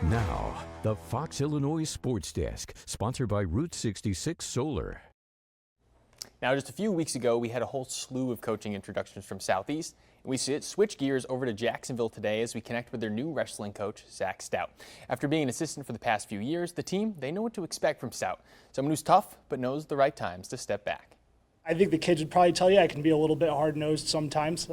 Now, the Fox Illinois Sports Desk, sponsored by Route 66 Solar. Now, just a few weeks ago, we had a whole slew of coaching introductions from Southeast. And we switch gears over to Jacksonville today as we connect with their new wrestling coach, Zach Stout. After being an assistant for the past few years, the team, they know what to expect from Stout. Someone who's tough, but knows the right times to step back. I think the kids would probably tell you I can be a little bit hard-nosed sometimes,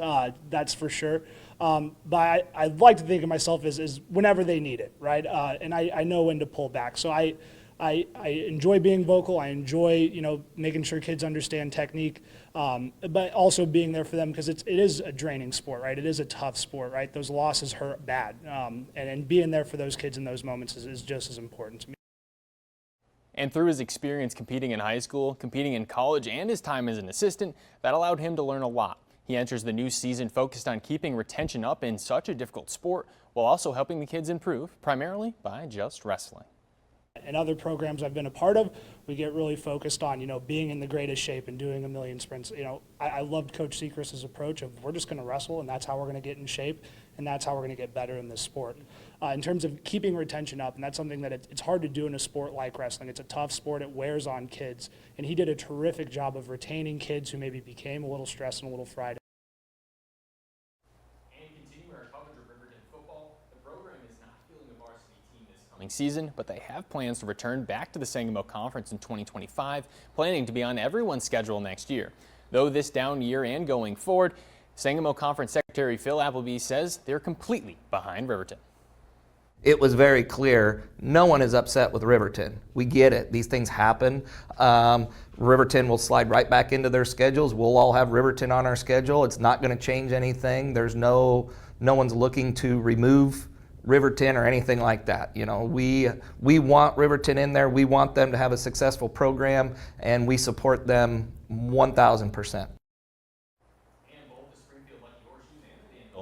that's for sure. But I'd like to think of myself as whenever they need it, right? And I know when to pull back. So I enjoy being vocal. I enjoy, making sure kids understand technique, but also being there for them because it is a draining sport, right? It is a tough sport, right? Those losses hurt bad. And being there for those kids in those moments is just as important to me. And through his experience competing in high school, competing in college, and his time as an assistant, that allowed him to learn a lot. He enters the new season focused on keeping retention up in such a difficult sport while also helping the kids improve, primarily by just wrestling. In other programs I've been a part of, we get really focused on, being in the greatest shape and doing a million sprints. I loved Coach Sechrist's approach of we're just going to wrestle and that's how we're going to get in shape and that's how we're going to get better in this sport. In terms of keeping retention up, and that's something that it's hard to do in a sport like wrestling. It's a tough sport. It wears on kids. And he did a terrific job of retaining kids who maybe became a little stressed and a little fried. Season, but they have plans to return back to the Sangamo Conference in 2025, planning to be on everyone's schedule next year. Though this down year and going forward, Sangamo Conference Secretary Phil Appleby says they're completely behind Riverton. It was very clear, no one is upset with Riverton. We get it, these things happen. Riverton will slide right back into their schedules. We'll all have Riverton on our schedule. It's not going to change anything. There's no one's looking to remove Riverton or anything like that. We want Riverton in there. We want them to have a successful program, and we support them 1,000%.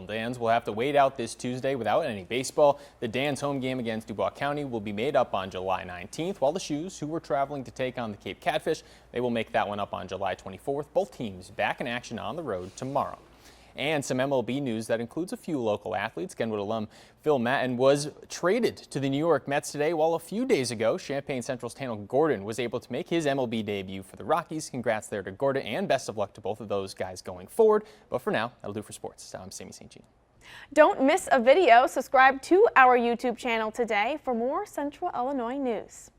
Dans will have to wait out this Tuesday without any baseball. The Dans home game against Dubois County will be made up on July 19th, while the Shoes, who were traveling to take on the Cape Catfish, they will make that one up on July 24th. Both teams back in action on the road tomorrow. And some MLB news that includes a few local athletes. Kenwood alum Phil Matten was traded to the New York Mets today, while a few days ago, Champaign Central's Tanner Gordon was able to make his MLB debut for the Rockies. Congrats there to Gordon, and best of luck to both of those guys going forward. But for now, that'll do for sports. I'm Sammy St. Jean. Don't miss a video. Subscribe to our YouTube channel today for more Central Illinois news.